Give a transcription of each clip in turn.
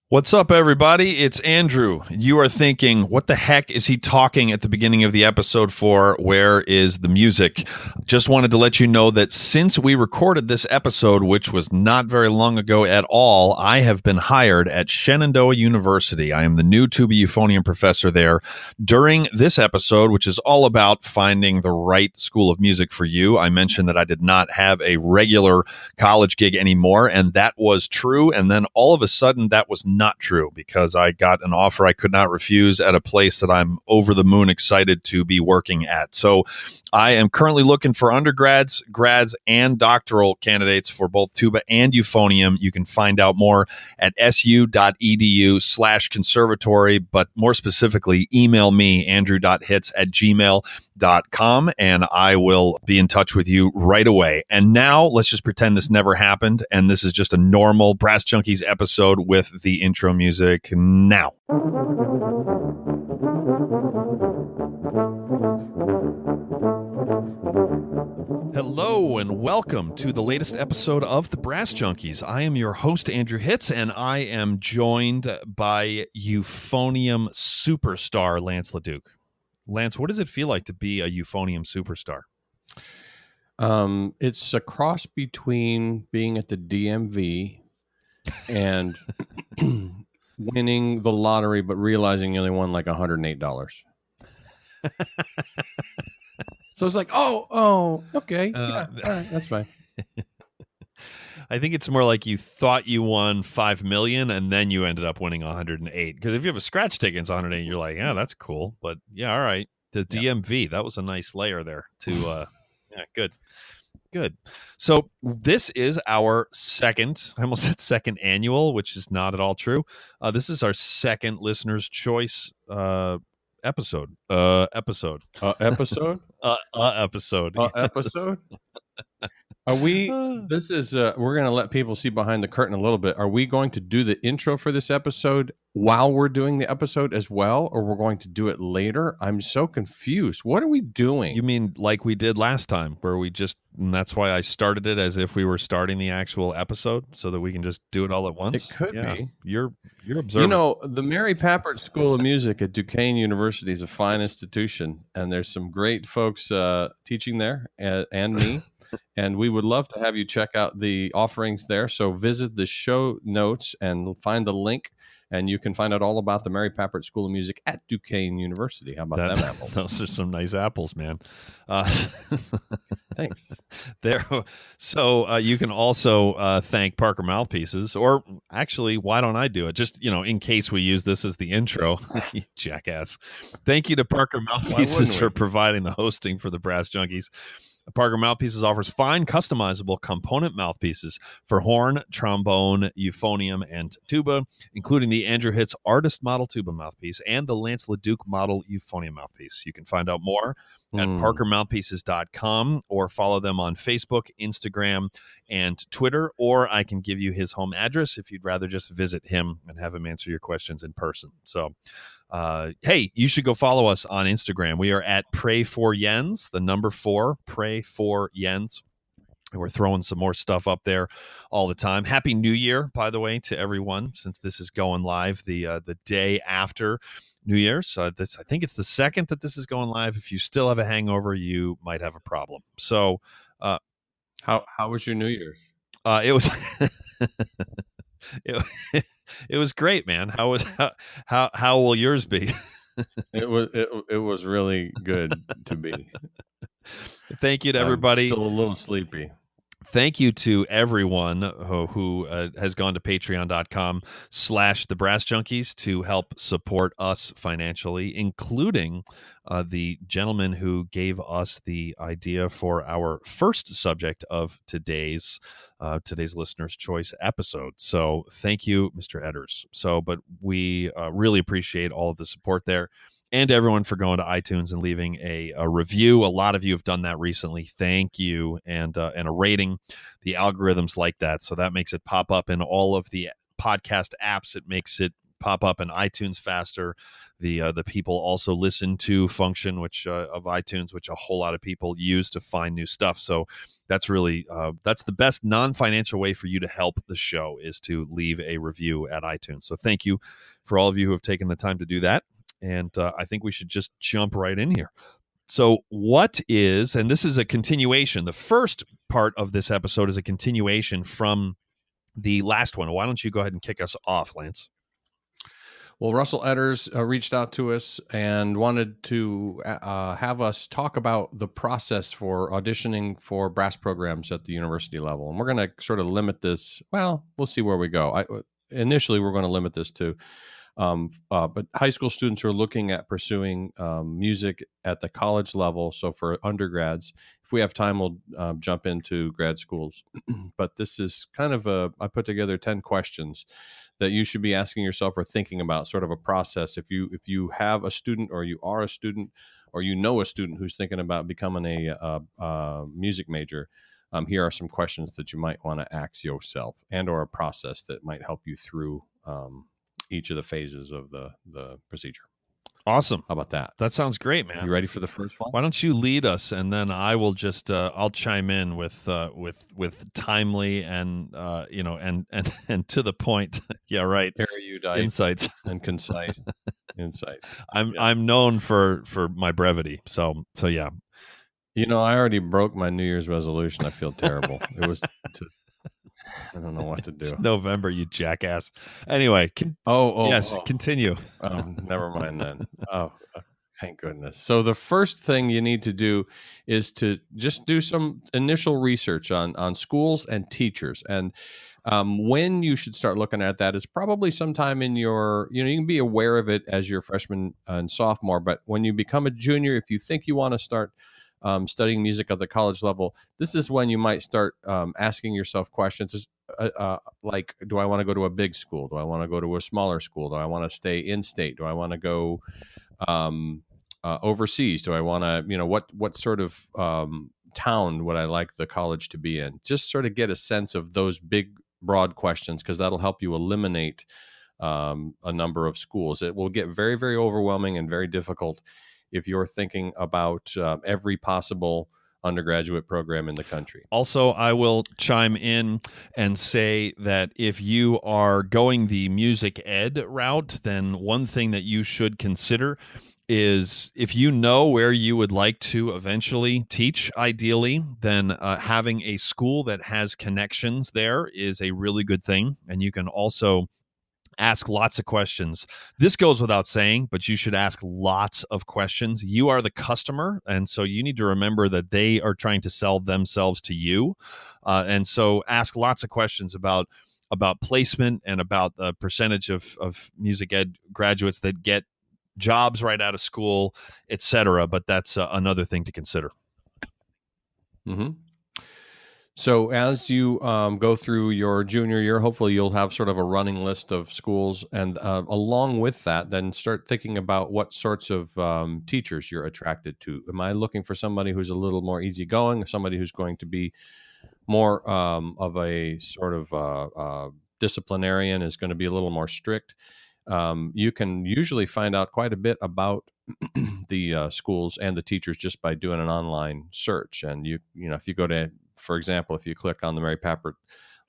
What's up, everybody? It's Andrew. You are thinking, what the heck is he talking at the beginning of the episode for? Where is the music? Just wanted to let you know that since we recorded this episode, which was not very long ago at all, I have been hired at Shenandoah University. I am the new Tuba Euphonium professor there. During this episode, which is all about finding the right school of music for you, I mentioned that I did not have a regular college gig anymore, and that was true. And then all of a sudden, that was not true because I got an offer I could not refuse at a place that I'm over the moon excited to be working at. So I am currently looking for undergrads, grads, and doctoral candidates for both tuba and euphonium. You can find out more at su.edu/conservatory, but more specifically, email me, andrew.hitz@gmail.com, and I will be in touch with you right away. And now let's just pretend this never happened, and this is just a normal Brass Junkies episode with the intro music now. Hello and welcome to the latest episode of the Brass Junkies. I am your host, Andrew Hitz, and I am joined by euphonium superstar Lance LaDuke. Lance, what does it feel like to be a euphonium superstar? It's a cross between being at the DMV and winning the lottery, but realizing you only won like $108. So it's like, okay, yeah, all right, that's fine. I think it's more like you thought you won $5 million and then you ended up winning 108. Because if you have a scratch ticket, it's 108. You're like, yeah, that's cool. But yeah, all right. The DMV, that was a nice layer there to, yeah, good. So this is our second, I almost said second annual, which is not at all true. This is our second listener's choice episode. Episode? Episode. Are we, this is, we're going to let people see behind the curtain a little bit. Are we going to do the intro for this episode while we're doing the episode as well, or we're going to do it later? I'm so confused. What are we doing? You mean like we did last time, where we just, and that's why I started it as if we were starting the actual episode so that we can just do it all at once? It could be. You're observant. You know, the Mary Papert School of Music at Duquesne University is a fine institution, and there's some great folks teaching there, and me. And we would love to have you check out the offerings there. So visit the show notes and find the link, and you can find out all about the Mary Papert School of Music at Duquesne University. How about them apples? Those are some nice apples, man. Thanks. There. So you can also thank Parker Mouthpieces, or actually, why don't I do it? Just, in case we use this as the intro, you jackass. Thank you to Parker Mouthpieces for providing the hosting for the Brass Junkies. Parker Mouthpieces offers fine, customizable component mouthpieces for horn, trombone, euphonium, and tuba, including the Andrew Hitz Artist Model Tuba mouthpiece and the Lance LaDuke Model Euphonium mouthpiece. You can find out more at parkermouthpieces.com or follow them on Facebook, Instagram, and Twitter, or I can give you his home address if you'd rather just visit him and have him answer your questions in person. So, hey, you should go follow us on Instagram. We are at Pray for Yens, the number 4, Pray for Yens. And we're throwing some more stuff up there all the time. Happy New Year, by the way, to everyone, since this is going live the day after New Year's. I think it's the second that this is going live. If you still have a hangover, you might have a problem. So, how was your New Year's? It was it was great, man. How will yours be? It was really good to be. Thank you to everybody. I'm still a little sleepy. Thank you to everyone who has gone to patreon.com/thebrassjunkies to help support us financially, including the gentleman who gave us the idea for our first subject of today's listener's choice episode. So thank you, Mr. Edders. But we really appreciate all of the support there. And everyone for going to iTunes and leaving a review. A lot of you have done that recently. Thank you. And a rating. The algorithms like that. So that makes it pop up in all of the podcast apps. It makes it pop up in iTunes faster. The people also listen to function, which of iTunes, which a whole lot of people use to find new stuff. So that's really that's the best non-financial way for you to help the show, is to leave a review at iTunes. So thank you for all of you who have taken the time to do that. And I think we should just jump right in here. So what is, and this is a continuation, the first part of this episode is a continuation from the last one. Why don't you go ahead and kick us off, Lance? Well, Russell Edders reached out to us and wanted to have us talk about the process for auditioning for brass programs at the university level. And we're going to sort of limit this. Well, we'll see where we go. Initially, we're going to limit this to but high school students who are looking at pursuing music at the college level. So for undergrads, if we have time, we'll jump into grad schools. But this is kind of I put together 10 questions that you should be asking yourself or thinking about, sort of a process. If you have a student, or you are a student, or you know a student who's thinking about becoming a music major, here are some questions that you might want to ask yourself, and or a process that might help you through each of the phases of the procedure. Awesome. How about that? That sounds great, man. You ready for the first one? Why don't you lead us, and then I will just I'll chime in with timely and and to the point. Yeah, right. Erudite insights and concise insight. I'm known for my brevity. So yeah. I already broke my New Year's resolution. I feel terrible. It was I don't know what to do. It's November, you jackass. Anyway, continue. Never mind then. Thank goodness. So the first thing you need to do is to just do some initial research on schools and teachers. And when you should start looking at that is probably sometime in your, you can be aware of it as your freshman and sophomore, but when you become a junior, if you think you want to start studying music at the college level, this is when you might start asking yourself questions like, do I want to go to a big school? Do I want to go to a smaller school? Do I want to stay in state? Do I want to go overseas? Do I want to, what sort of town would I like the college to be in? Just sort of get a sense of those big, broad questions, because that'll help you eliminate a number of schools. It will get very, very overwhelming and very difficult if you're thinking about every possible undergraduate program in the country. Also, I will chime in and say that if you are going the music ed route, then one thing that you should consider is, if you know where you would like to eventually teach, ideally, then having a school that has connections there is a really good thing. And you can also ask lots of questions. This goes without saying, but you should ask lots of questions. You are the customer, and so you need to remember that they are trying to sell themselves to you. And so ask lots of questions about placement and about the percentage of music ed graduates that get jobs right out of school, etc. But that's another thing to consider. Mm-hmm. So as you go through your junior year, hopefully you'll have sort of a running list of schools. And along with that, then start thinking about what sorts of teachers you're attracted to. Am I looking for somebody who's a little more easygoing, or somebody who's going to be more of a sort of disciplinarian, is going to be a little more strict? You can usually find out quite a bit about the schools and the teachers just by doing an online search. And if you go to, for example, if you click on the Mary Papert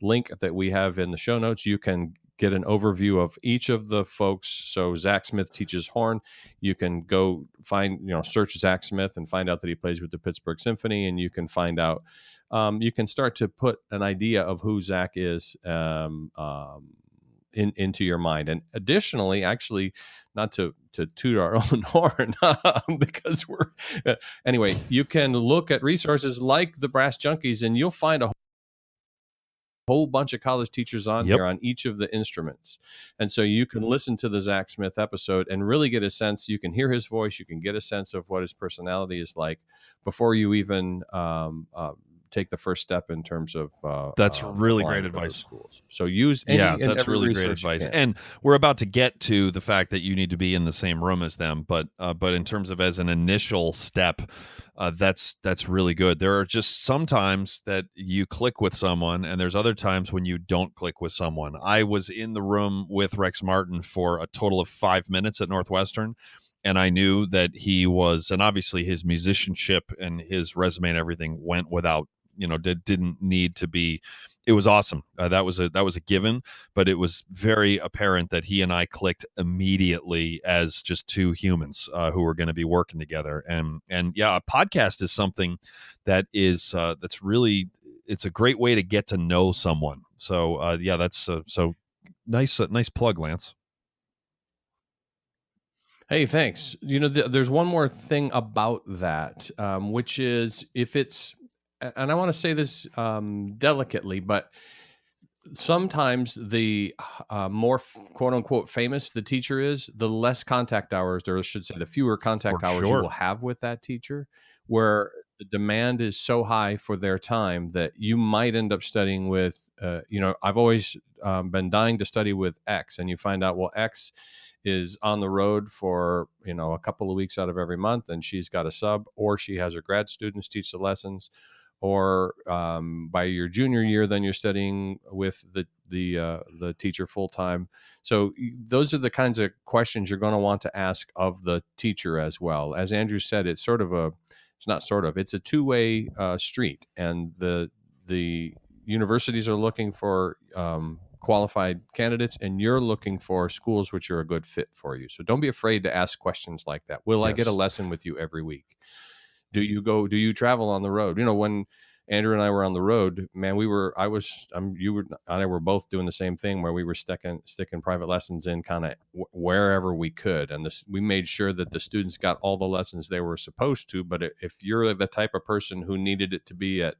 link that we have in the show notes, you can get an overview of each of the folks. So Zach Smith teaches horn. You can go find, search Zach Smith and find out that he plays with the Pittsburgh Symphony, and you can find out, you can start to put an idea of who Zach is into your mind. And additionally, actually, not to toot our own horn, because anyway, you can look at resources like the Brass Junkies, and you'll find a whole bunch of college teachers on here on each of the instruments. And so you can listen to the Zach Smith episode and really get a sense. You can hear his voice. You can get a sense of what his personality is like before you even take the first step in terms of That's really great applying for those advice. schools. So use Yeah, any and that's every really great resource you advice. can. And we're about to get to the fact that you need to be in the same room as them, but in terms of as an initial step, that's really good. There are just sometimes that you click with someone, and there's other times when you don't click with someone. I was in the room with Rex Martin for a total of 5 minutes at Northwestern, and I knew that he was, and obviously his musicianship and his resume and everything went without, didn't need to be. It was awesome. That was a given, but it was very apparent that he and I clicked immediately as just two humans who were going to be working together. And yeah, a podcast is something that is that's really, it's a great way to get to know someone. So yeah, that's so nice. Nice plug, Lance. Hey, thanks. There's one more thing about that, which is if it's, and I want to say this delicately, but sometimes the more quote unquote famous the teacher is, the less contact hours, or I should say, the fewer contact For hours you sure. will have with that teacher, where the demand is so high for their time that you might end up studying with, I've always been dying to study with X, and you find out, well, X is on the road for a couple of weeks out of every month, and she's got a sub, or she has her grad students teach the lessons, or by your junior year, then you're studying with the teacher full time. So those are the kinds of questions you're going to want to ask of the teacher as well. As Andrew said, it's a two-way street, and the universities are looking for qualified candidates, and you're looking for schools which are a good fit for you. So don't be afraid to ask questions like that. Will I get a lesson with you every week? Do you travel on the road? When Andrew and I were on the road, man, you and I were both doing the same thing, where we were sticking private lessons in kind of wherever we could. And we made sure that the students got all the lessons they were supposed to. But if you're the type of person who needed it to be at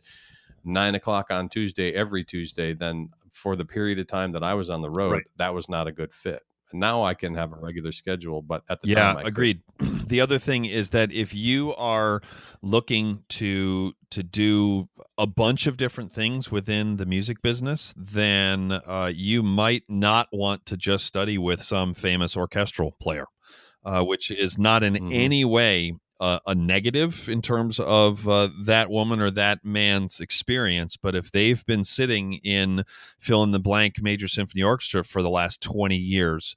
9 o'clock on Tuesday, every Tuesday, then for the period of time that I was on the road, Right. that was not a good fit. And now I can have a regular schedule, but at the Yeah, time, agreed. The other thing is that if you are looking to do a bunch of different things within the music business, then you might not want to just study with some famous orchestral player, which is not in any way a negative in terms of that woman or that man's experience. But if they've been sitting in fill in the blank major symphony orchestra for the last 20 years,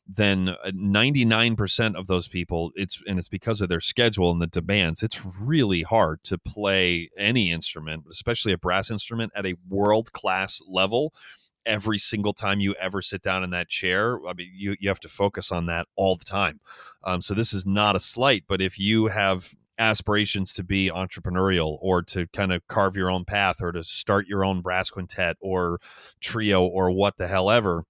then 99% of those people, it's because of their schedule and the demands. It's really hard to play any instrument, especially a brass instrument, at a world-class level every single time you ever sit down in that chair. I mean, you have to focus on that all the time. So this is not a slight, but if you have aspirations to be entrepreneurial, or to kind of carve your own path, or to start your own brass quintet or trio or what the hell ever,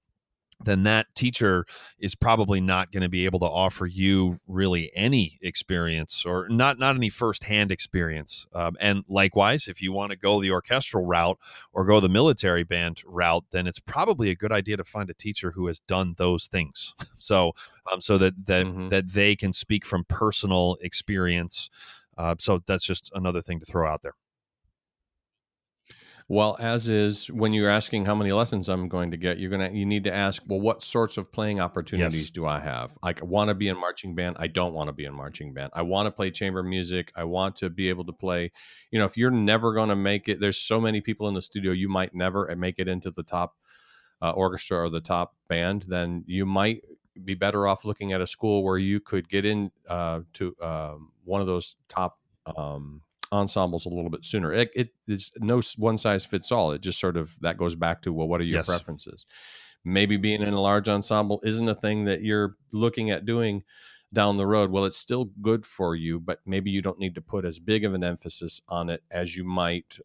then that teacher is probably not going to be able to offer you really any experience, or not any firsthand experience. And likewise, if you want to go the orchestral route or go the military band route, then it's probably a good idea to find a teacher who has done those things. So that they can speak from personal experience. So that's just another thing to throw out there. Well, as is, when you're asking how many lessons I'm going to get, you need to ask, well, what sorts of playing opportunities do I have? I want to be in marching band. I don't want to be in marching band. I want to play chamber music. I want to be able to play. If you're never going to make it, there's so many people in the studio, you might never make it into the top orchestra or the top band. Then you might be better off looking at a school where you could get in to one of those top ensembles a little bit sooner. It is no one size fits all. It just sort of, that goes back to, well, what are your preferences? Maybe being in a large ensemble isn't a thing that you're looking at doing down the road. Well, it's still good for you, but maybe you don't need to put as big of an emphasis on it as you might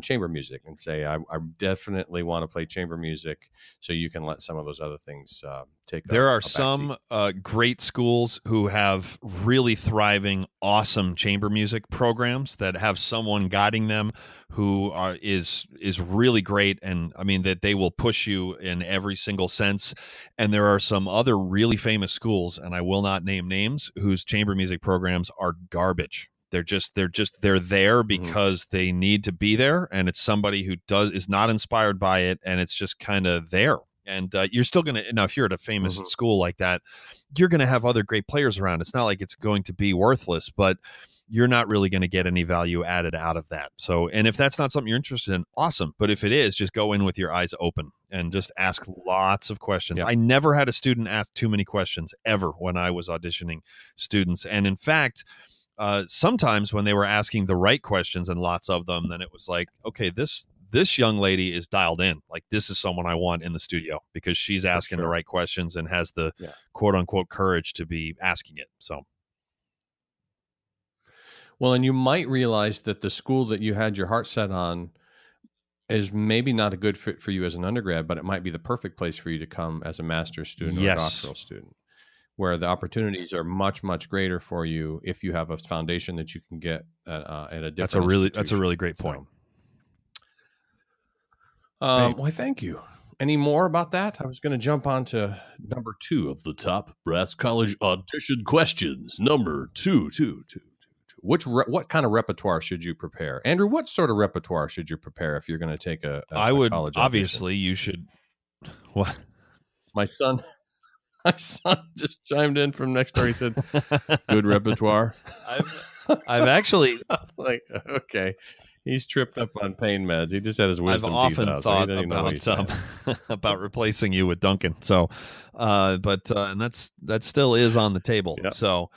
chamber music, and say, I definitely want to play chamber music, so you can let some of those other things take There are a some backseat. great schools who have really thriving, awesome chamber music programs that have someone guiding them who is really great, and I mean that they will push you in every single sense. And there are some other really famous schools, and I will not name names, whose chamber music programs are garbage. They're there because they need to be there, and it's somebody who is not inspired by it, and it's just kind of there. And you're still going to, now, if you're at a famous school like that, you're going to have other great players around. It's not like it's going to be worthless, but you're not really going to get any value added out of that. So, and if that's not something you're interested in, awesome. But if it is, just go in with your eyes open and just ask lots of questions. I never had a student ask too many questions ever when I was auditioning students. And in fact, sometimes when they were asking the right questions and lots of them, then it was like, okay, this young lady is dialed in. Like, this is someone I want in the studio because she's asking the right questions and has the quote unquote courage to be asking it. So. Well, and you might realize that the school that you had your heart set on is maybe not a good fit for you as an undergrad, but it might be the perfect place for you to come as a master's student or a doctoral student, where the opportunities are much, much greater for you if you have a foundation that you can get at a different That's a really great point. Why, thank you. Any more about that? I was going to jump on to number 2 of the top brass college audition questions. Number 2. What kind of repertoire should you prepare? Andrew, what sort of repertoire should you prepare if you're going to take a college audition? Obviously, you should. What? My son just chimed in from next door. He said, good repertoire. I've actually like, okay. He's tripped up on pain meds. He just had his wisdom teeth out. I've often thought about replacing you with Duncan. So, and that still is on the table. Yep. So,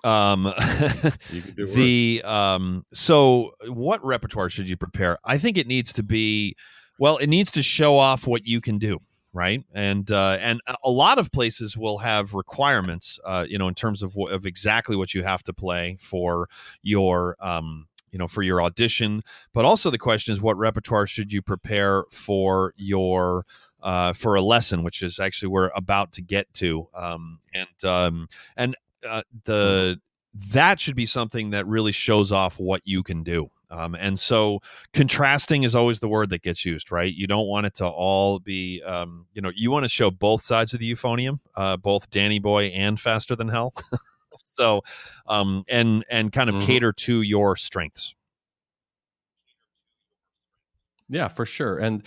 you could do so what repertoire should you prepare? I think it needs to be, it needs to show off what you can do. Right. And a lot of places will have requirements, in terms of exactly what you have to play for your, for your audition. But also the question is, what repertoire should you prepare for your for a lesson, which is actually we're about to get to. That should be something that really shows off what you can do. And so contrasting is always the word that gets used, right? You don't want it to all be, you want to show both sides of the euphonium, both Danny Boy and Faster Than Hell. So, and kind of cater to your strengths. Yeah, for sure. And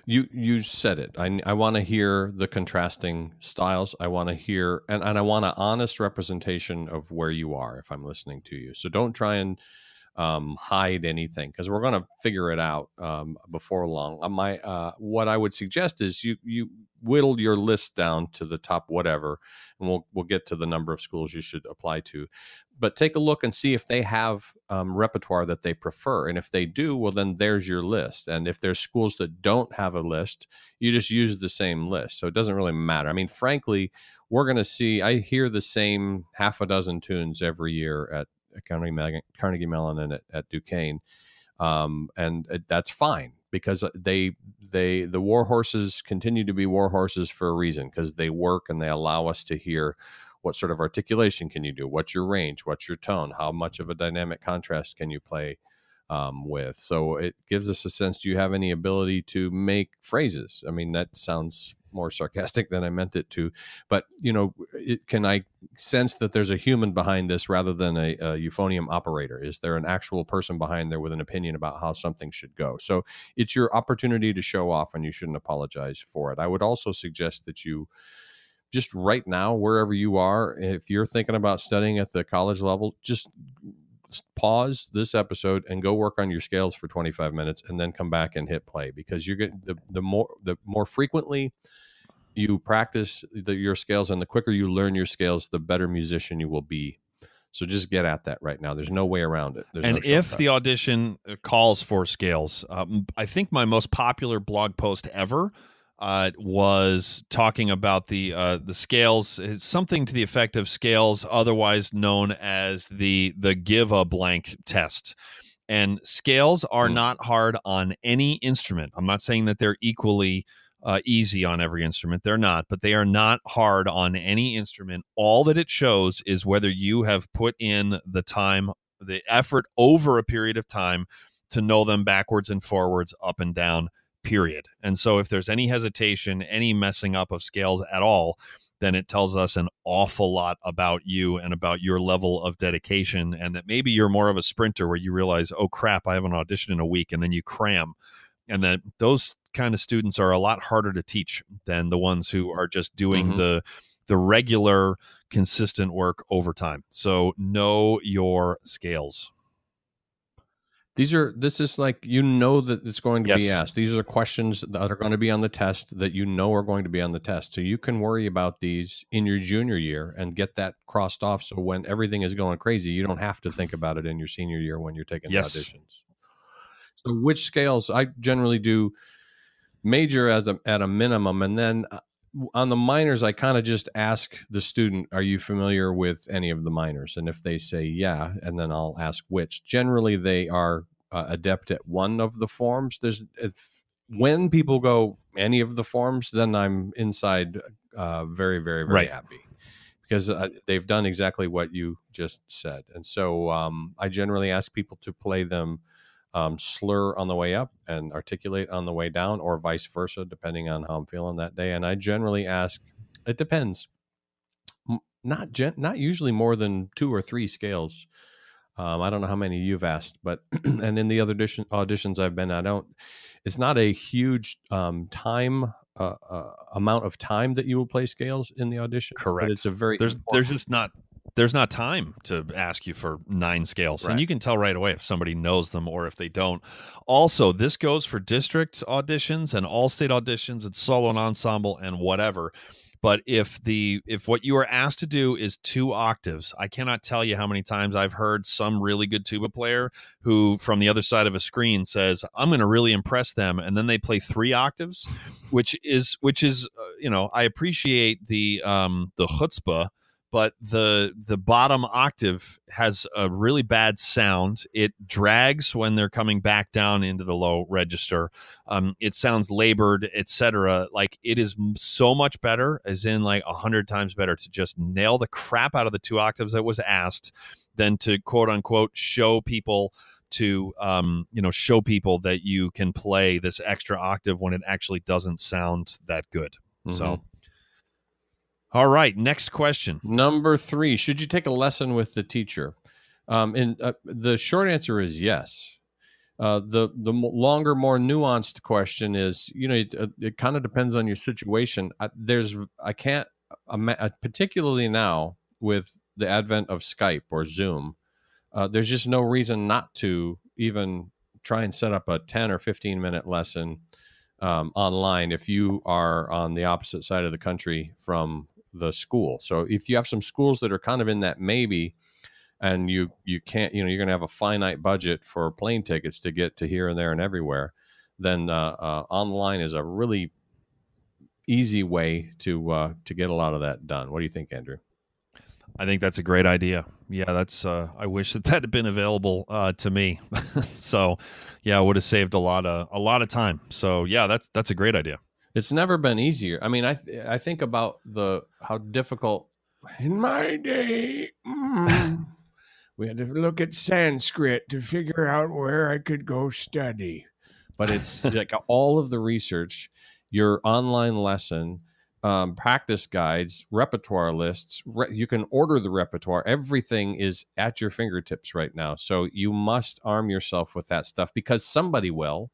you said it. I want to hear the contrasting styles. I want to hear, and I want an honest representation of where you are if I'm listening to you. So don't try and hide anything, because we're going to figure it out before long. What I would suggest is you whittle your list down to the top whatever, and we'll get to the number of schools you should apply to. But take a look and see if they have repertoire that they prefer, and if they do, well, then there's your list. And if there's schools that don't have a list, you just use the same list. So it doesn't really matter. I mean, frankly, we're going to see. I hear the same half a dozen tunes every year at Carnegie Mellon and at Duquesne, and that's fine, because the war horses continue to be war horses for a reason, because they work and they allow us to hear what sort of articulation can you do, what's your range, what's your tone, how much of a dynamic contrast can you play with. So it gives us a sense, do you have any ability to make phrases? I mean, that sounds more sarcastic than I meant it to, but can I sense that there's a human behind this rather than a euphonium operator? Is there an actual person behind there with an opinion about how something should go? So it's your opportunity to show off, and you shouldn't apologize for it. I would also suggest that you just right now, wherever you are, if you're thinking about studying at the college level, just pause this episode and go work on your scales for 25 minutes and then come back and hit play, because you're getting the more frequently you practice your scales and the quicker you learn your scales, the better musician you will be. So just get at that right now. There's no way around it. There's and if the audition calls for scales, I think my most popular blog post ever was talking about the scales. It's something to the effect of scales, otherwise known as the give a blank test. And scales are not hard on any instrument. I'm not saying that they're equally easy on every instrument. They're not, but they are not hard on any instrument. All that it shows is whether you have put in the time, the effort over a period of time to know them backwards and forwards, up and down, period. And so if there's any hesitation, any messing up of scales at all, then it tells us an awful lot about you and about your level of dedication, and that maybe you're more of a sprinter where you realize, oh crap, I have an audition in a week, and then you cram. And that those kind of students are a lot harder to teach than the ones who are just doing the regular consistent work over time. So know your scales. This is like, that it's going to be Yes. asked. These are questions that are going to be on the test that are going to be on the test. So you can worry about these in your junior year and get that crossed off. So when everything is going crazy, you don't have to think about it in your senior year when you're taking the auditions. So which scales? I generally do major at a minimum, and then on the minors, I kind of just ask the student, are you familiar with any of the minors? And if they say yeah, and then I'll ask which. Generally, they are adept at one of the forms. When people go any of the forms, then I'm inside very, very, very happy, because they've done exactly what you just said. And so I generally ask people to play them slur on the way up and articulate on the way down, or vice versa, depending on how I'm feeling that day. And I generally ask, it depends, not usually more than 2 or 3 scales. I don't know how many you've asked, but and in the other auditions I've been, it's not a huge time amount of time that you will play scales in the audition. Correct. But it's a very there's not time to ask you for 9 scales. Right. And you can tell right away if somebody knows them or if they don't. Also, this goes for district auditions and all state auditions and solo and ensemble and whatever. But if what you are asked to do is 2 octaves, I cannot tell you how many times I've heard some really good tuba player who from the other side of a screen says, I'm going to really impress them. And then they play 3 octaves, which is I appreciate the chutzpah, but the bottom octave has a really bad sound. It drags when they're coming back down into the low register. It sounds labored, etc. Like, it is so much better, as in like 100 times better, to just nail the crap out of the 2 octaves that was asked than to quote unquote show people that you can play this extra octave when it actually doesn't sound that good. So. All right, next question. Number 3, should you take a lesson with the teacher? The short answer is yes. The longer, more nuanced question is, it kind of depends on your situation. I can't, particularly now with the advent of Skype or Zoom, there's just no reason not to even try and set up a 10 or 15-minute lesson online if you are on the opposite side of the country from the school. So if you have some schools that are kind of in that maybe, and you can't, you're going to have a finite budget for plane tickets to get to here and there and everywhere, then online is a really easy way to get a lot of that done. What do you think, Andrew? I think that's a great idea. Yeah, that's. I wish that had been available to me. So, yeah, it would have saved a lot of time. So, yeah, that's a great idea. It's never been easier. I mean, I think about how difficult in my day. We had to look at Sanskrit to figure out where I could go study. But it's like all of the research, your online lesson, practice guides, repertoire lists. You can order the repertoire. Everything is at your fingertips right now. So you must arm yourself with that stuff, because somebody will.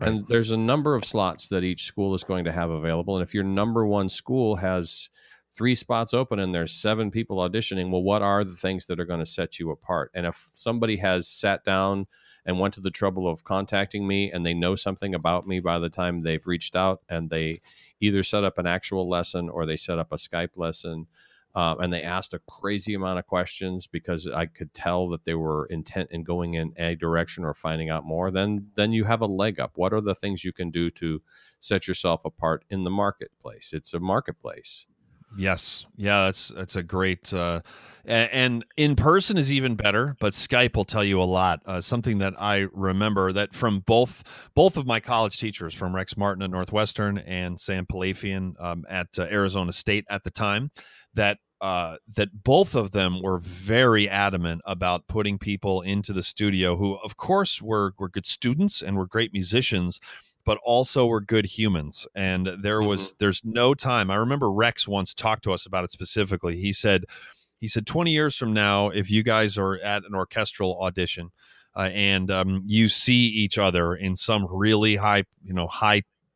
Right. And there's a number of slots that each school is going to have available. And if your number one school has 3 spots open and there's 7 people auditioning, well, what are the things that are going to set you apart? And if somebody has sat down and went to the trouble of contacting me and they know something about me by the time they've reached out, and they either set up an actual lesson or they set up a Skype lesson, and they asked a crazy amount of questions because I could tell that they were intent in going in a direction or finding out more, then you have a leg up. What are the things you can do to set yourself apart in the marketplace? It's a marketplace. Yes. Yeah, that's a great and in person is even better, but Skype will tell you a lot. Something that I remember that from both of my college teachers, from Rex Martin at Northwestern and Sam Palafian at Arizona State at the time, that both of them were very adamant about putting people into the studio who, of course, were good students and were great musicians, but also were good humans. And there's no time. I remember Rex once talked to us about it specifically. He said 20 years from now, if you guys are at an orchestral audition and you see each other in some really high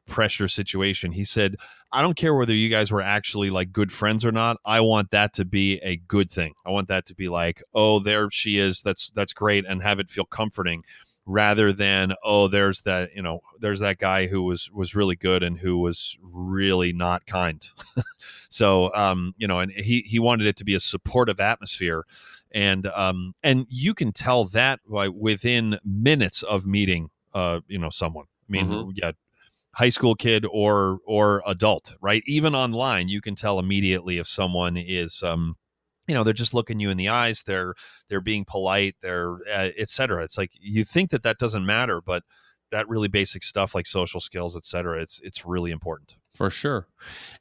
pressure situation, he said, I don't care whether you guys were actually like good friends or not. I want that to be a good thing. I want that to be like, oh, there she is. That's great, and have it feel comforting, rather than, oh, there's that guy who was really good and who was really not kind. So and he wanted it to be a supportive atmosphere, and you can tell that within minutes of meeting someone. I mean, yeah, high school kid or adult, right? Even online, you can tell immediately if someone is they're just looking you in the eyes, they're being polite, they're etc. It's like you think that doesn't matter, but that really basic stuff like social skills, etc. It's really important. For sure.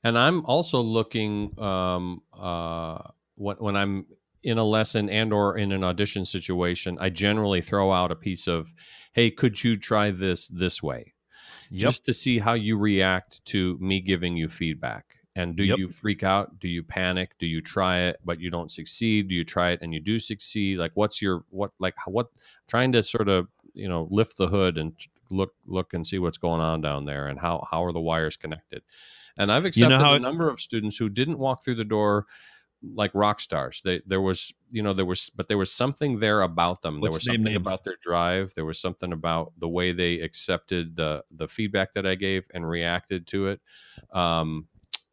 And I'm also looking when I'm in a lesson and or in an audition situation, I generally throw out a piece of, hey, could you try this way? Yep. Just to see how you react to me giving you feedback. And do you freak out? Do you panic? Do you try it but you don't succeed? Do you try it and you do succeed? Like trying to sort of lift the hood and look and see what's going on down there, and how are the wires connected. And I've accepted a number of students who didn't walk through the door like rock stars. There was something there about them. There was something about their drive. There was something about the way they accepted the feedback that I gave and reacted to it,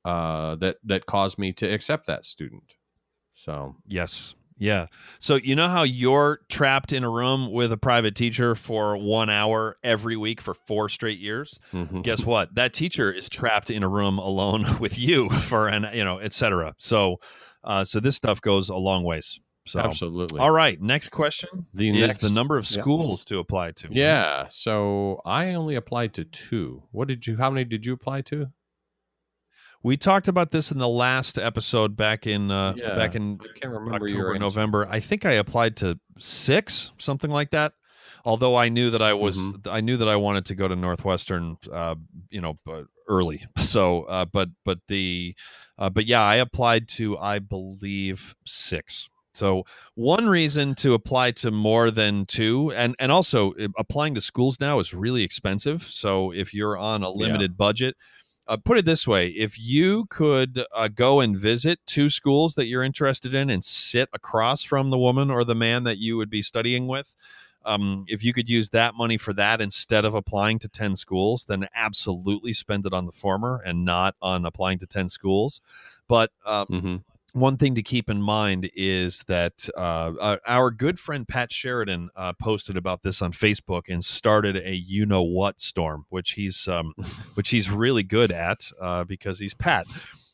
that caused me to accept that student. So yes. Yeah. So how you're trapped in a room with a private teacher for 1 hour every week for 4 straight years? Guess what? That teacher is trapped in a room alone with you for et cetera. So this stuff goes a long ways. So absolutely. All right. Next question is the number of schools to apply to. Yeah. So I only applied to 2. How many did you apply to? We talked about this in the last episode back in I can't remember October, November. I think I applied to 6, something like that. Although I knew that I wanted to go to Northwestern, early. So, but yeah, I applied to, I believe, 6. So one reason to apply to more than 2, and also applying to schools now is really expensive. So if you're on a limited budget, put it this way: if you could go and visit 2 schools that you're interested in and sit across from the woman or the man that you would be studying with, if you could use that money for that instead of applying to 10 schools, then absolutely spend it on the former and not on applying to 10 schools. But one thing to keep in mind is that our good friend Pat Sheridan posted about this on Facebook and started a you-know-what storm, which he's really good at because he's Pat.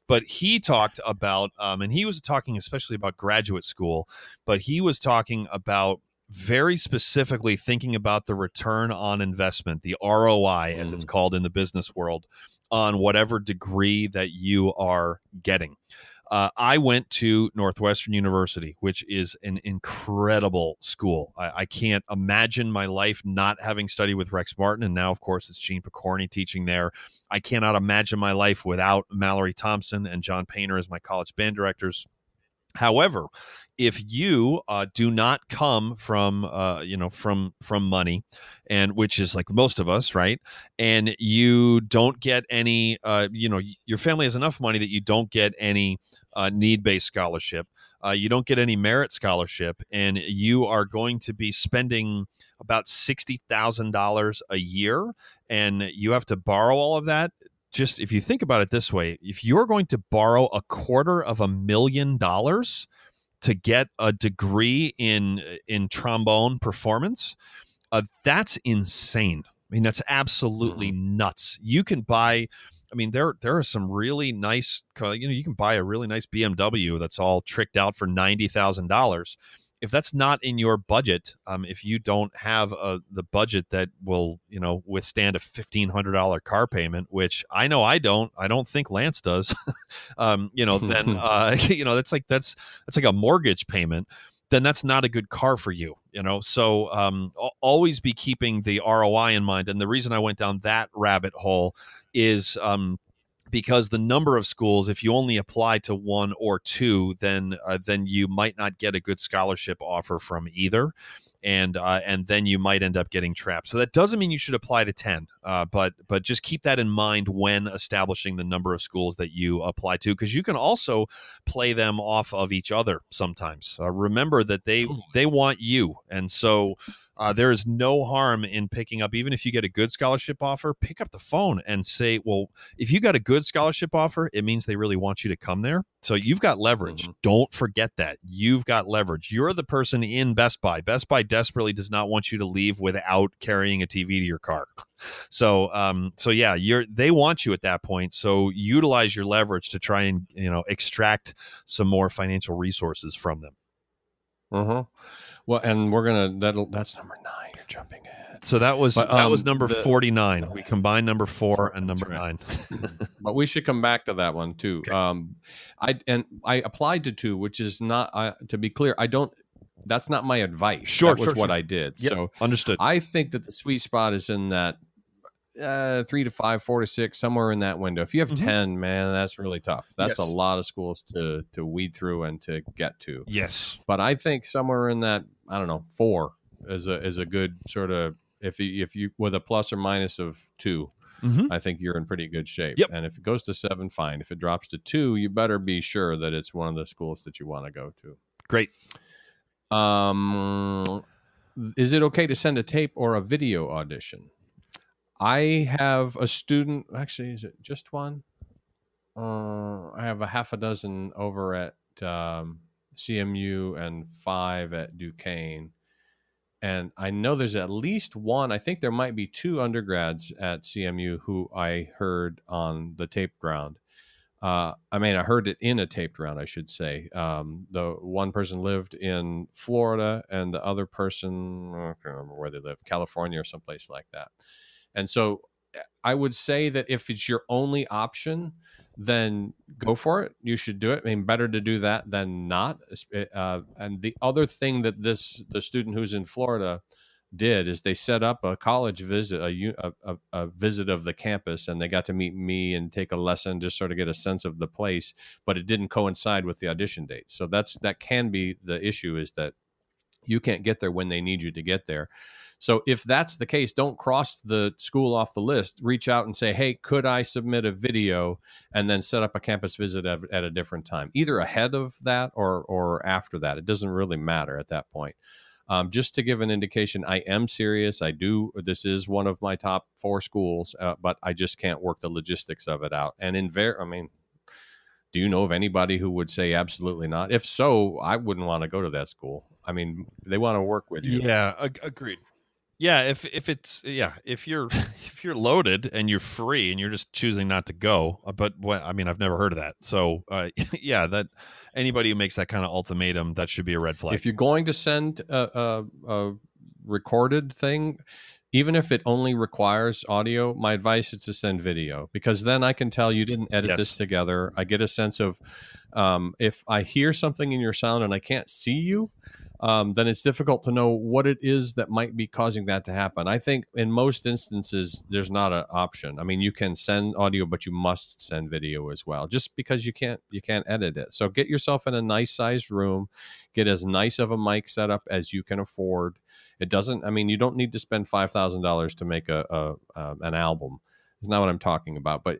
But he talked about, and he was talking especially about graduate school, but he was talking about very specifically thinking about the return on investment, the ROI, as it's called in the business world, on whatever degree that you are getting. I went to Northwestern University, which is an incredible school. I can't imagine my life not having studied with Rex Martin, and now, of course, it's Gene Picorni teaching there. I cannot imagine my life without Mallory Thompson and John Painter as my college band directors. However, if you do not come from money, and which is like most of us, right? And you don't get any, your family has enough money that you don't get any need-based scholarship. You don't get any merit scholarship, and you are going to be spending about $60,000 a year, and you have to borrow all of that. Just if you think about it this way, if you're going to borrow $250,000 to get a degree in trombone performance, that's insane. I mean, that's absolutely nuts. You can buy, I mean, there are some really nice, you can buy a really nice BMW that's all tricked out for $90,000. If that's not in your budget, if you don't have the budget that will, withstand a $1,500 car payment, which I know I don't think Lance does, then that's like a mortgage payment. Then that's not a good car for you. So always be keeping the ROI in mind. And the reason I went down that rabbit hole is because the number of schools, if you only apply to one or two, then you might not get a good scholarship offer from either. And then you might end up getting trapped. So that doesn't mean you should apply to 10, but just keep that in mind when establishing the number of schools that you apply to, because you can also play them off of each other sometimes. Remember that they want you, and so there is no harm in picking up, even if you get a good scholarship offer, pick up the phone and say, well, if you got a good scholarship offer, it means they really want you to come there. So you've got leverage. Mm-hmm. Don't forget that. You've got leverage. You're the person in Best Buy. Best Buy desperately does not want you to leave without carrying a TV to your car. So yeah, they want you at that point. So utilize your leverage to try and extract some more financial resources from them. Uh-huh. Well, and that's number 9. You're jumping ahead. So that was number 49. We combined number 4 and number 9. But we should come back to that one too. Okay. I applied to 2, which is not to be clear. That's not my advice. Sure, that was what I did. Yep, so understood. I think that the sweet spot is in that 3 to 5, 4 to 6, somewhere in that window. If you have 10, man, that's really tough. That's a lot of schools to weed through and to get to. Yes, but I think somewhere in that, I don't know, 4 is a good sort of, if you with a plus or minus of 2. I think you're in pretty good shape. Yep. And if it goes to 7, fine. If it drops to 2, you better be sure that it's one of the schools that you want to go to. Great. Is it okay to send a tape or a video audition? I have a student. Actually, is it just one? I have a half a dozen over at CMU and 5 at Duquesne. And I know there's at least one. I think there might be 2 undergrads at CMU who I heard on the tape round. I heard it in a taped round, I should say. The one person lived in Florida, and the other person, I can't remember where they live, California or someplace like that. And so I would say that if it's your only option, then go for it. You should do it. Better to do that than not. And the other thing that the student who's in Florida did is they set up a college visit, a visit of the campus, and they got to meet me and take a lesson, just sort of get a sense of the place, but it didn't coincide with the audition date. So that can be the issue, is that you can't get there when they need you to get there. So if that's the case, don't cross the school off the list. Reach out and say, hey, could I submit a video, and then set up a campus visit at a different time, either ahead of that or after that. It doesn't really matter at that point. Just to give an indication, I am serious. This is one of my top 4 schools, but I just can't work the logistics of it out. And do you know of anybody who would say absolutely not? If so, I wouldn't want to go to that school. They want to work with you. Yeah, agreed. Yeah, if you're loaded and you're free and you're just choosing not to go, but I've never heard of that. So yeah, that anybody who makes that kind of ultimatum, that should be a red flag. If you're going to send a recorded thing, even if it only requires audio, my advice is to send video, because then I can tell you didn't edit this together. I get a sense of if I hear something in your sound and I can't see you, then it's difficult to know what it is that might be causing that to happen. I think in most instances, there's not an option. You can send audio, but you must send video as well, just because you can't edit it. So get yourself in a nice sized room, get as nice of a mic set up as you can afford. It doesn't, you don't need to spend $5,000 to make an album. That's not what I'm talking about. But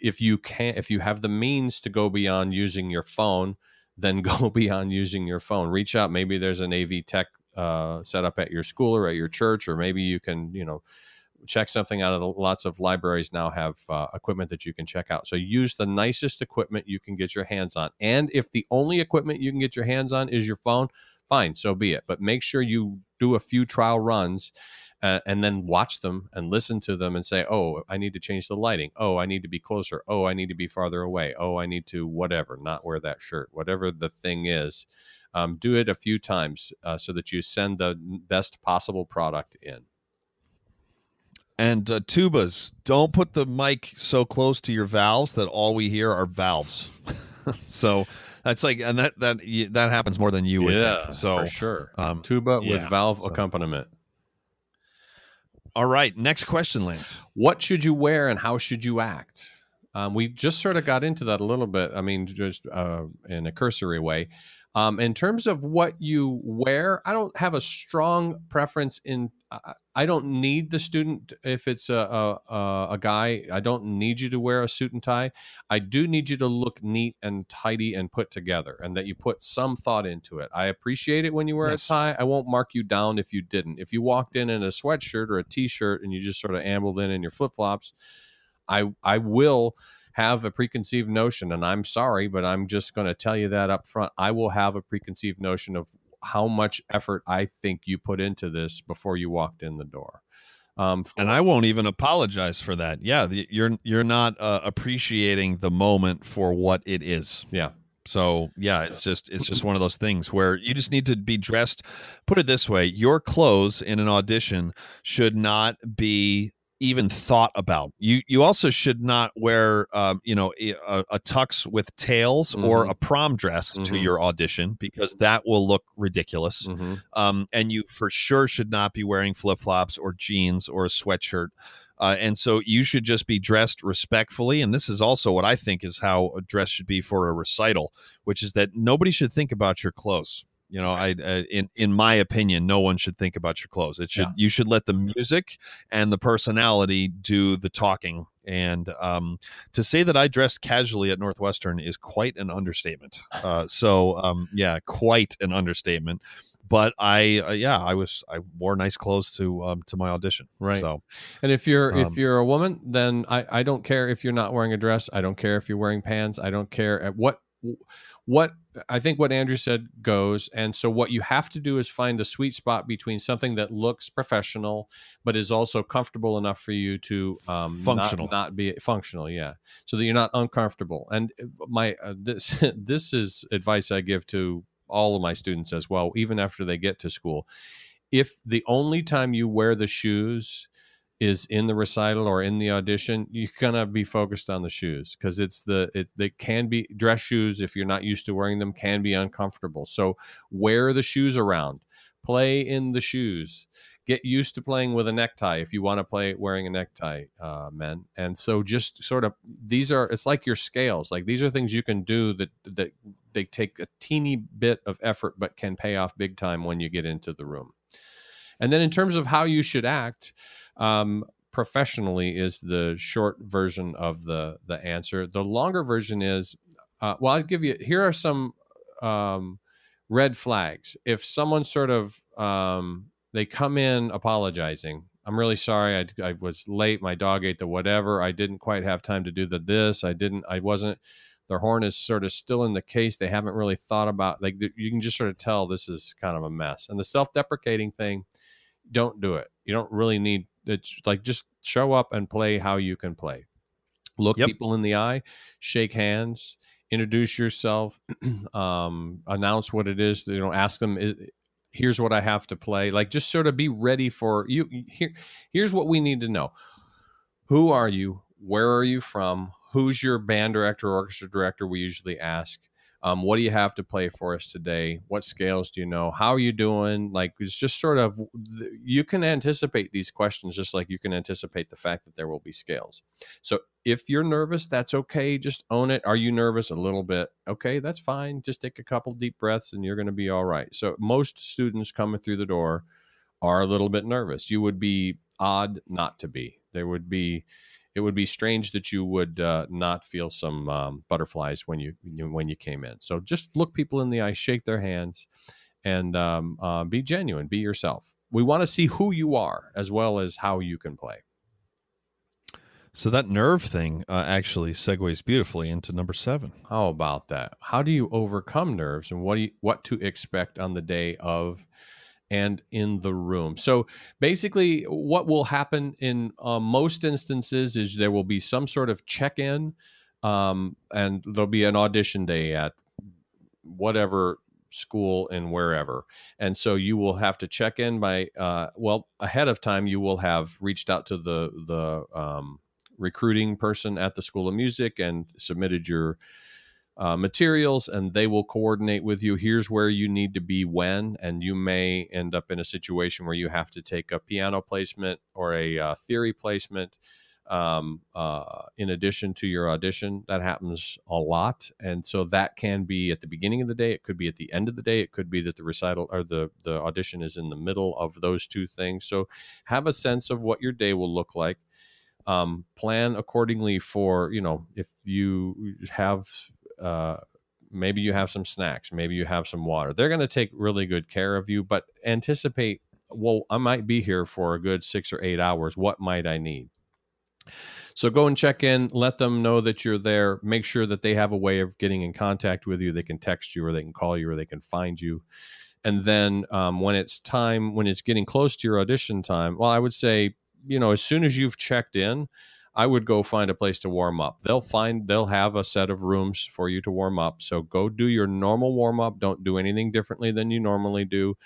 if you have the means to go beyond using your phone, then go beyond using your phone. Reach out. Maybe there's an AV tech set up at your school or at your church, or maybe you can, check something out. Lots of libraries now have equipment that you can check out. So use the nicest equipment you can get your hands on. And if the only equipment you can get your hands on is your phone, fine, so be it. But make sure you do a few trial runs and then watch them and listen to them and say, oh, I need to change the lighting. Oh, I need to be closer. Oh, I need to be farther away. Oh, I need to whatever, not wear that shirt, whatever the thing is. Do it a few times so that you send the best possible product in. And tubas, don't put the mic so close to your valves that all we hear are valves. So that's like, and that happens more than you would think. So for sure. Tuba with yeah. valve So, accompaniment. all right, next question, Lance. What should you wear and how should you act? We just sort of got into that a little bit. I mean, just in a cursory way. In terms of what you wear, I don't have a strong preference in. I don't need the student if it's a guy. I don't need you to wear a suit and tie. I do need you to look neat and tidy and put together, and that you put some thought into it. I appreciate it when you wear Yes. a tie. I won't mark you down if you didn't. If you walked in a sweatshirt or a t-shirt and you just sort of ambled in your flip-flops, I will have a preconceived notion, and I'm sorry, but I'm just going to tell you that up front. I will have a preconceived notion of how much effort I think you put into this before you walked in the door. And I won't even apologize for that. Yeah, you're not appreciating the moment for what it is. Yeah. So yeah, it's just one of those things where you just need to be dressed. Put it this way: your clothes in an audition should not be even thought about. You also should not wear a tux with tails or a prom dress to your audition, because that will look ridiculous. And you for sure should not be wearing flip-flops or jeans or a sweatshirt. And so you should just be dressed respectfully. And this is also what I think is how a dress should be for a recital, which is that nobody should think about your clothes. In my opinion, no one should think about your clothes. You should let the music and the personality do the talking. And to say that I dressed casually at Northwestern is quite an understatement. Quite an understatement. But I wore nice clothes to my audition. Right. So, and if you're a woman, then I don't care if you're not wearing a dress. I don't care if you're wearing pants. I don't care at what I think what Andrew said goes. And so what you have to do is find the sweet spot between something that looks professional, but is also comfortable enough for you to functional, not be functional. Yeah. So that you're not uncomfortable. And this is advice I give to all of my students as well, even after they get to school. If the only time you wear the shoes is in the recital or in the audition, you're gonna be focused on the shoes, because they can be dress shoes, if you're not used to wearing them, can be uncomfortable. So wear the shoes around, play in the shoes, get used to playing with a necktie if you want to play wearing a necktie, men. And so just sort of, it's like your scales. Like, these are things you can do that they take a teeny bit of effort but can pay off big time when you get into the room. And then in terms of how you should act, professionally is the short version of the answer. The longer version is, I'll give you, here are some red flags. If someone sort of, they come in apologizing, I'm really sorry, I was late, my dog ate the whatever, I didn't quite have time to do their horn is sort of still in the case, they haven't really thought about, like, you can just sort of tell this is kind of a mess. And the self-deprecating thing, don't do it. You don't really need, it's like, just show up and play how you can play. Look people in the eye, shake hands, introduce yourself, announce what it is, ask them, here's what I have to play. Like, just sort of be ready for you. Here's what we need to know. Who are you? Where are you from? Who's your band director or orchestra director? We usually ask. What do you have to play for us today? What scales do you know? How are you doing? Like, it's just sort of, you can anticipate these questions just like you can anticipate the fact that there will be scales. So if you're nervous, that's okay. Just own it. Are you nervous? A little bit. Okay, that's fine. Just take a couple deep breaths and you're going to be all right. So most students coming through the door are a little bit nervous. You would be odd not to be. It would be strange that you would not feel some butterflies when you came in. So just look people in the eye, shake their hands, and be genuine, be yourself. We want to see who you are as well as how you can play. So that nerve thing actually segues beautifully into number 7. How about that? How do you overcome nerves, and what to expect on the day of and in the room? So basically, what will happen in most instances is there will be some sort of check-in, and there'll be an audition day at whatever school and wherever. And so you will have to check in by, ahead of time, you will have reached out to the recruiting person at the School of Music and submitted your materials, and they will coordinate with you. Here's where you need to be when, and you may end up in a situation where you have to take a piano placement or a theory placement in addition to your audition. That happens a lot, and so that can be at the beginning of the day. It could be at the end of the day. It could be that the recital or the audition is in the middle of those two things. So have a sense of what your day will look like. Plan accordingly for, if you have maybe you have some snacks, maybe you have some water. They're going to take really good care of you, but anticipate, well, I might be here for a good 6 or 8 hours. What might I need? So go and check in, let them know that you're there, make sure that they have a way of getting in contact with you. They can text you, or they can call you, or they can find you. And then when it's getting close to your audition time, well, I would say, as soon as you've checked in, I would go find a place to warm up. They'll have a set of rooms for you to warm up. So go do your normal warm up. Don't do anything differently than you normally do.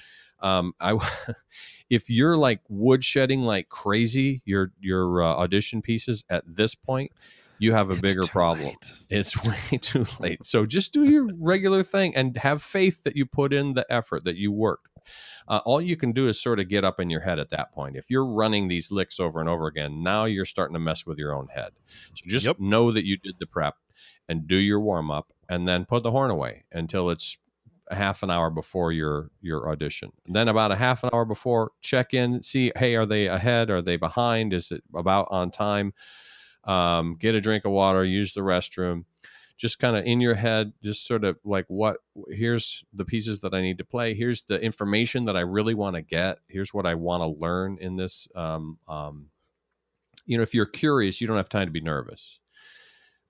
If you're like woodshedding like crazy, your audition pieces at this point, you have a bigger problem. Late. It's way too late. So just do your regular thing and have faith that you put in the effort, that you worked. All you can do is sort of get up in your head at that point. If you're running these licks over and over again, now you're starting to mess with your own head. So just know that you did the prep and do your warm up, and then put the horn away until it's a half an hour before your audition. And then about a half an hour before, check in, see, hey, are they ahead? Are they behind? Is it about on time? Get a drink of water, use the restroom. Just kind of in your head, just sort of like, here's the pieces that I need to play. Here's the information that I really want to get. Here's what I want to learn in this. If you're curious, you don't have time to be nervous.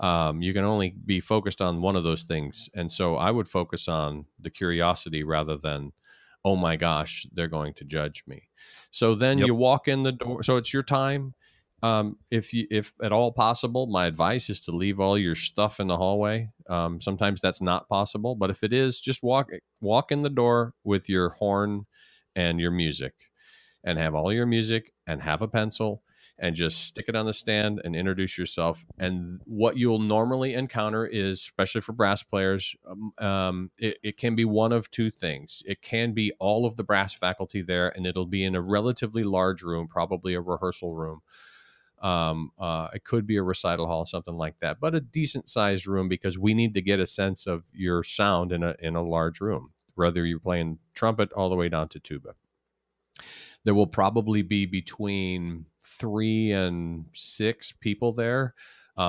You can only be focused on one of those things. And so I would focus on the curiosity rather than, oh my gosh, they're going to judge me. So then you walk in the door. So it's your time. If at all possible, my advice is to leave all your stuff in the hallway. Sometimes that's not possible, but if it is, just walk in the door with your horn and your music, and have all your music, and have a pencil, and just stick it on the stand and introduce yourself. And what you'll normally encounter is, especially for brass players, it can be one of two things. It can be all of the brass faculty there, and it'll be in a relatively large room, probably a rehearsal room. It could be a recital hall, something like that, but a decent sized room, because we need to get a sense of your sound in a large room, whether you're playing trumpet all the way down to tuba. There will probably be between 3 and 6 people there.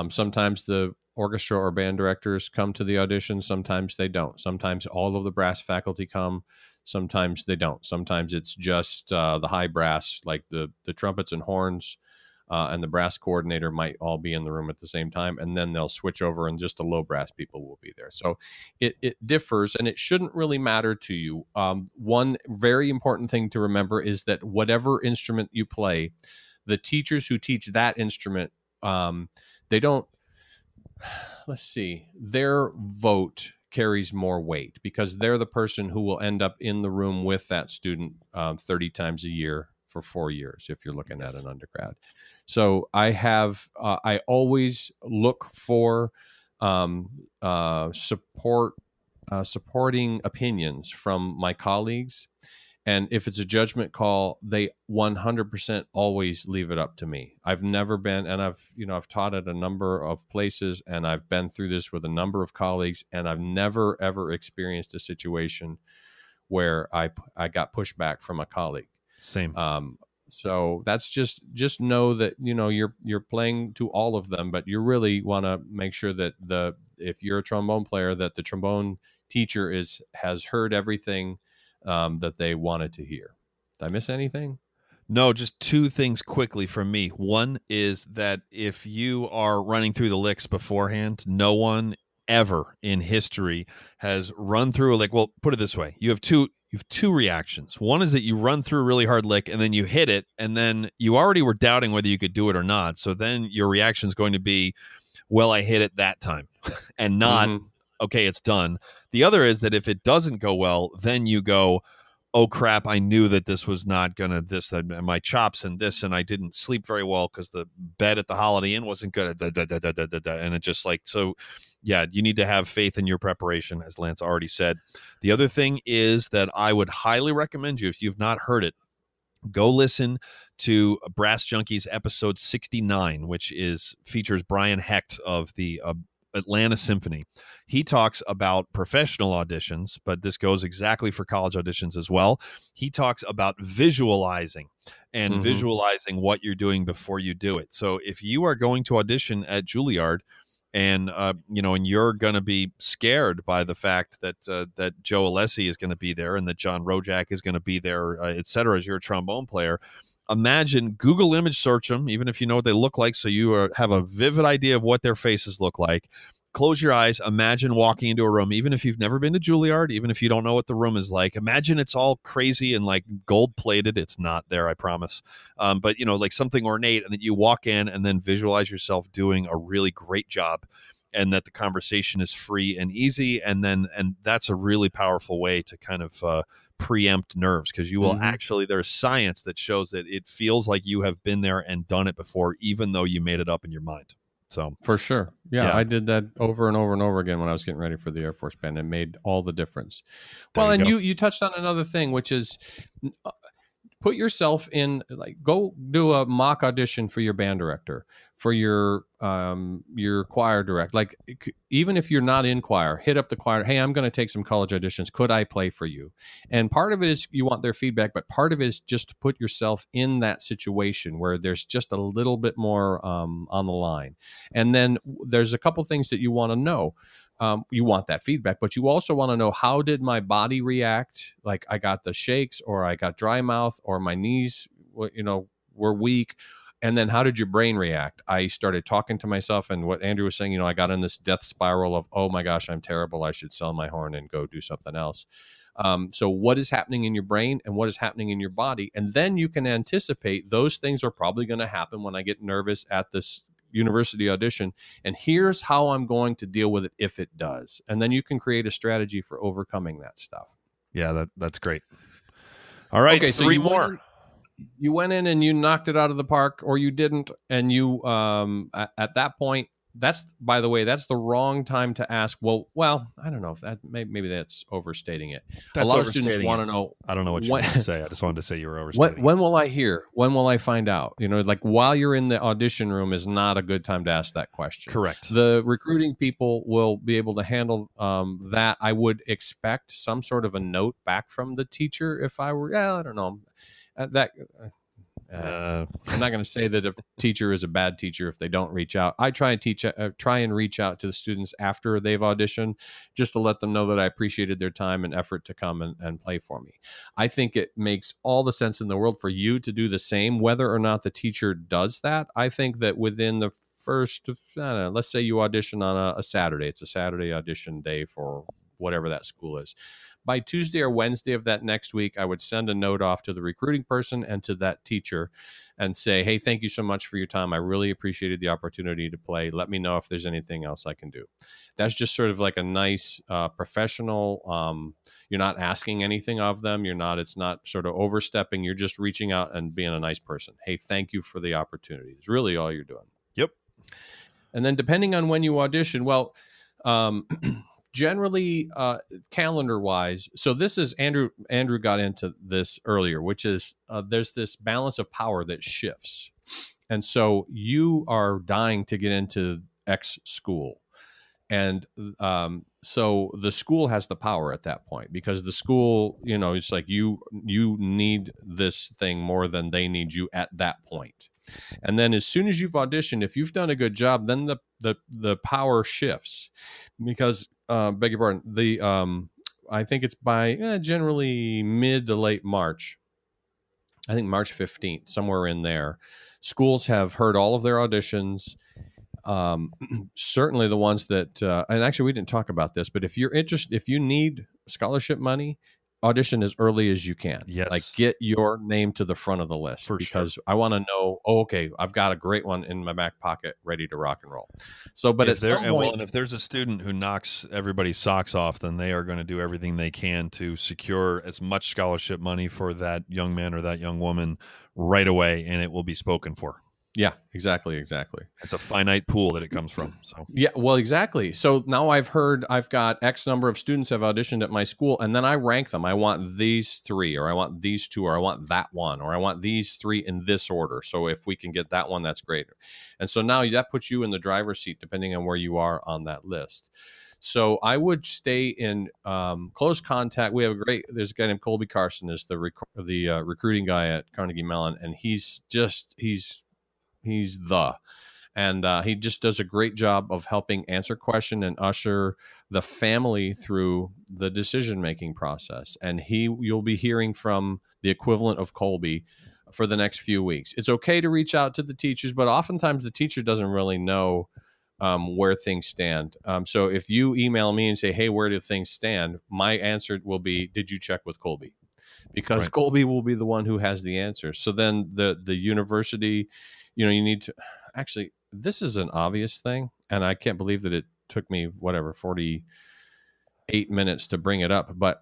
Sometimes the orchestra or band directors come to the audition. Sometimes they don't. Sometimes all of the brass faculty come. Sometimes they don't. Sometimes it's just the high brass, like the trumpets and horns, and the brass coordinator might all be in the room at the same time, and then they'll switch over and just the low brass people will be there. So it differs, and it shouldn't really matter to you. One very important thing to remember is that whatever instrument you play, the teachers who teach that instrument, they don't, their vote carries more weight, because they're the person who will end up in the room with that student 30 times a year for 4 years, if you're looking at an undergrad. So I always look for supporting opinions from my colleagues. And if it's a judgment call, they 100% always leave it up to me. I've never been, and I've taught at a number of places, and I've been through this with a number of colleagues, and I've never, ever experienced a situation where I got pushback from a colleague. Same. So that's just know that, you're playing to all of them, but you really want to make sure that if you're a trombone player, that the trombone teacher has heard everything that they wanted to hear. Did I miss anything? No, just 2 things quickly from me. One is that if you are running through the licks beforehand, no one ever in history has run through a lick. Well, put it this way. You have two reactions. One is that you run through a really hard lick and then you hit it, and then you already were doubting whether you could do it or not. So then your reaction is going to be, well, I hit it that time, and not, okay, it's done. The other is that if it doesn't go well, then you go, oh crap, I knew that this was not gonna my chops and this, and I didn't sleep very well because the bed at the Holiday Inn wasn't good, and it just like, so yeah, you need to have faith in your preparation, as Lance already said. The other thing is that I would highly recommend you, if you've not heard it, go listen to Brass Junkies episode 69, which features Brian Hecht of the Atlanta Symphony. He talks about professional auditions, but this goes exactly for college auditions as well. He talks about visualizing and visualizing what you're doing before you do it. So if you are going to audition at Juilliard, and and you're going to be scared by the fact that that Joe Alessi is going to be there and that John Rojak is going to be there, et cetera, as your trombone player. Imagine, Google image search them, even if you know what they look like, so you have a vivid idea of what their faces look like. Close your eyes. Imagine walking into a room, even if you've never been to Juilliard, even if you don't know what the room is like. Imagine it's all crazy and like gold plated. It's not there, I promise. But like something ornate, and then you walk in and then visualize yourself doing a really great job, and that the conversation is free and easy. And that's a really powerful way to kind of preempt nerves, because you will actually, there's science that shows that it feels like you have been there and done it before, even though you made it up in your mind. So for sure. Yeah, I did that over and over and over again when I was getting ready for the Air Force Band. It made all the difference. Well, and you touched on another thing, which is put yourself in, like, go do a mock audition for your band director, for your choir director. Like, even if you're not in choir, hit up the choir. Hey, I'm going to take some college auditions. Could I play for you? And part of it is you want their feedback, but part of it is just to put yourself in that situation where there's just a little bit more on the line. And then there's a couple things that you want to know. You want that feedback, but you also want to know, how did my body react? Like, I got the shakes, or I got dry mouth, or my knees, were weak. And then how did your brain react? I started talking to myself, and what Andrew was saying, I got in this death spiral of, oh my gosh, I'm terrible. I should sell my horn and go do something else. So what is happening in your brain and what is happening in your body? And then you can anticipate those things are probably going to happen when I get nervous at this university audition, and here's how I'm going to deal with it if it does. And then you can create a strategy for overcoming that stuff. Yeah, that's great. All right, okay, three more. You went in and you knocked it out of the park, or you didn't, and you at that point, by the way, that's the wrong time to ask. Well, I don't know if that maybe that's overstating it. A lot of students want to know. I don't know what you want to say. I just wanted to say you were overstating. When will I hear? When will I find out? Like, while you're in the audition room is not a good time to ask that question. Correct. The recruiting people will be able to handle that. I would expect some sort of a note back from the teacher if I were. I don't know. I'm not going to say that a teacher is a bad teacher if they don't reach out. I try and reach out to the students after they've auditioned, just to let them know that I appreciated their time and effort to come and play for me. I think it makes all the sense in the world for you to do the same, whether or not the teacher does that. I think that within the first, let's say you audition on a Saturday. It's a Saturday audition day for whatever that school is. By Tuesday or Wednesday of that next week, I would send a note off to the recruiting person and to that teacher and say, hey, thank you so much for your time. I really appreciated the opportunity to play. Let me know if there's anything else I can do. That's just sort of like a nice professional. You're not asking anything of them. It's not sort of overstepping. You're just reaching out and being a nice person. Hey, thank you for the opportunity. It's really all you're doing. Yep. And then depending on when you audition, generally, calendar wise, so this is Andrew got into this earlier, which is there's this balance of power that shifts. And so you are dying to get into X school. And so the school has the power at that point, because the school, it's like you need this thing more than they need you at that point. And then as soon as you've auditioned, if you've done a good job, then the power shifts, because beg your pardon, I think it's by certainly mid to late March. I think March 15th, somewhere in there. Schools have heard all of their auditions. Certainly the ones that, and actually we didn't talk about this, but if you're interested, if you need scholarship money, audition as early as you can. Yes. Like, get your name to the front of the list, For because sure. I want to know, oh, okay, I've got a great one in my back pocket ready to rock and roll. So, but at some point, and if there's a student who knocks everybody's socks off, then they are going to do everything they can to secure as much scholarship money for that young man or that young woman right away, and it will be spoken for. yeah, exactly. It's a finite pool that it comes from. So Yeah, well, exactly. So now I've got X number of students have auditioned at my school, and then I rank them. I want these 3, or I want these 2, or I want that one, or I want these 3 in this order. So if we can get that one, that's great. And so now that puts you in the driver's seat, depending on where you are on that list. So I would stay in close contact. We have there's a guy named Colby Carson, is the recruiting guy at Carnegie Mellon, and he's the and he just does a great job of helping answer question and usher the family through the decision-making process. And you'll be hearing from the equivalent of Colby for the next few weeks. It's okay to reach out to the teachers, but oftentimes the teacher doesn't really know where things stand. So if you email me and say, hey, where do things stand? My answer will be, did you check with Colby? Because right. Colby will be the one who has the answer. So then the university, you need to actually, this is an obvious thing, and I can't believe that it took me 48 minutes to bring it up, but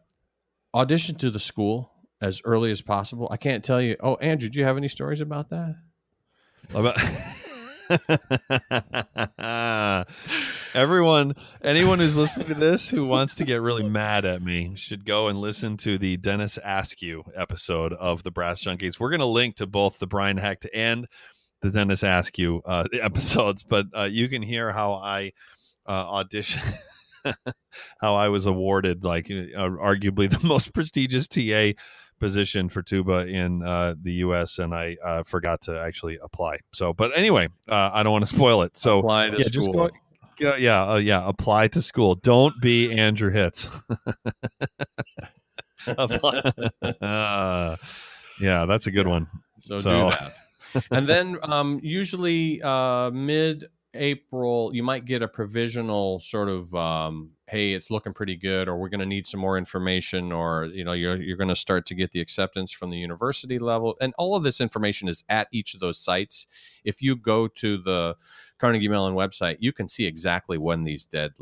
audition to the school as early as possible. I can't tell you. Oh, Andrew, do you have any stories about that? Anyone who's listening to this who wants to get really mad at me should go and listen to the Dennis Askew episode of the Brass Junkies. We're going to link to both the Brian Hecht and the Dennis Askew episodes, but you can hear how I audition, how I was awarded arguably the most prestigious TA position for tuba in the U.S., and I forgot to actually apply. So, but anyway, I don't want to spoil it. So, apply to school. Just go. Apply to school. Don't be Andrew Hitz. Yeah, that's a good one. So do that. And then usually mid-April, you might get a provisional sort of, hey, it's looking pretty good, or we're going to need some more information, or you're going to start to get the acceptance from the university level. And all of this information is at each of those sites. If you go to the Carnegie Mellon website, you can see exactly when these dates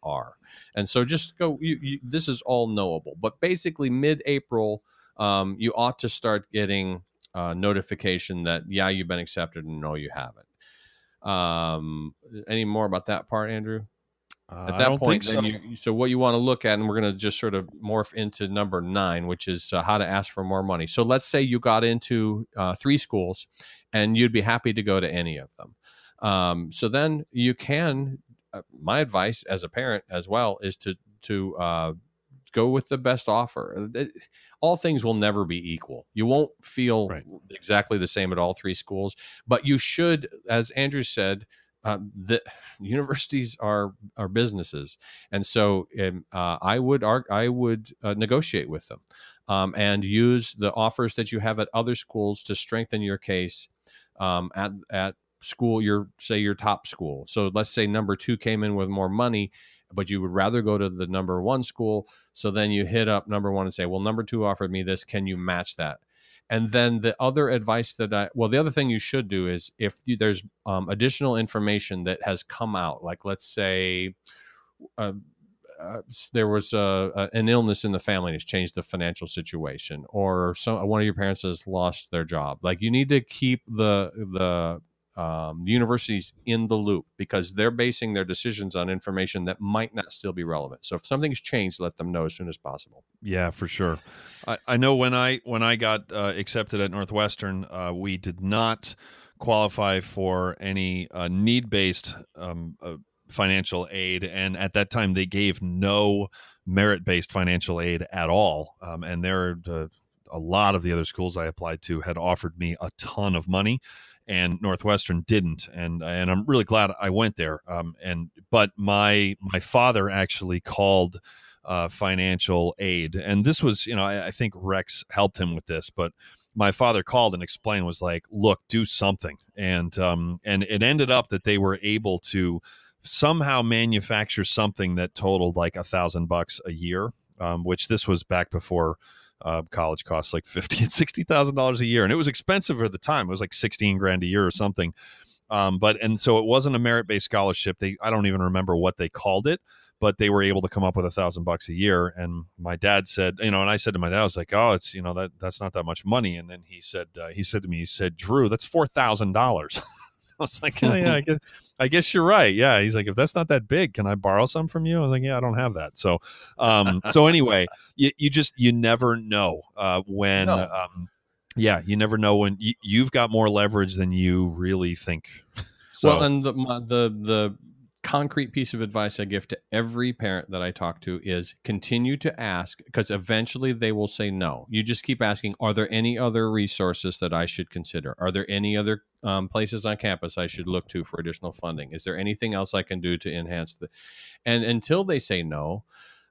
are. And so just go. This is all knowable. But basically, mid-April, you ought to start getting notification that you've been accepted, and no, you haven't. Any more about that part, Andrew? At that point, then so what you want to look at, and we're going to just sort of morph into number 9, which is how to ask for more money. So let's say you got into 3 schools, and you'd be happy to go to any of them. So then you can. My advice as a parent as well is to go with the best offer. All things will never be equal. You won't feel exactly the same at all 3 schools, but you should, as Andrew said, the universities are businesses, and so I would negotiate with them and use the offers that you have at other schools to strengthen your case at school. Your top school. So let's say number 2 came in with more money, but you would rather go to the number 1 school. So then you hit up number 1 and say, well, number 2 offered me this. Can you match that? And then the other advice the other thing you should do is if there's additional information that has come out, like let's say there was an illness in the family and it's changed the financial situation, or one of your parents has lost their job. Like, you need to keep the universities in the loop, because they're basing their decisions on information that might not still be relevant. So if something's changed, let them know as soon as possible. Yeah, for sure. I know when I got accepted at Northwestern, we did not qualify for any need-based financial aid, and at that time they gave no merit-based financial aid at all. And a lot of the other schools I applied to had offered me a ton of money, and Northwestern didn't, and I'm really glad I went there. But my father actually called financial aid, and this was, I think Rex helped him with this, but my father called and explained, was like, look, do something, and it ended up that they were able to somehow manufacture something that totaled like $1,000 a year. which this was back before college costs like $50,000 and $60,000 a year, and it was expensive at the time. It was like 16 grand a year or something. And so it wasn't a merit-based scholarship. I don't even remember what they called it, but they were able to come up with $1,000 a year. And my dad said, and I said to my dad, I was like, oh, it's, that's not that much money. And then he said to me, Drew, that's $4,000. I was like, oh, yeah, I guess you're right. Yeah. He's like, if that's not that big, can I borrow some from you? I was like, yeah, I don't have that. So, anyway, you never know when, No. you never know when you've got more leverage than you really think. So, well, and the concrete piece of advice I give to every parent that I talk to is continue to ask, because eventually they will say no. You just keep asking, are there any other resources that I should consider? Are there any other places on campus I should look to for additional funding? Is there anything else I can do to enhance and until they say no,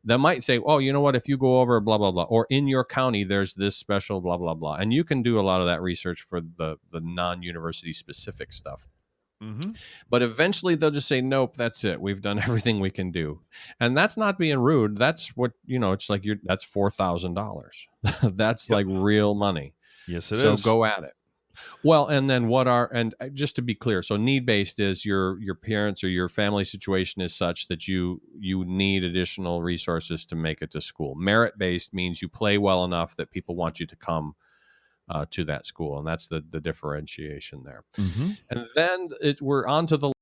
they might say, oh, you know what, if you go over blah, blah, blah, or in your county, there's this special blah, blah, blah. And you can do a lot of that research for the non-university specific stuff. mm-hmm. But eventually they'll just say, nope, that's it. We've done everything we can do. And that's not being rude. That's what, it's like that's $4,000. That's like real money. Yes, it is. So go at it. Well, and then and just to be clear, so need-based is your parents or your family situation is such that you need additional resources to make it to school. Merit-based means you play well enough that people want you to come to that school, and that's the differentiation there. Mm-hmm. And then we're on to the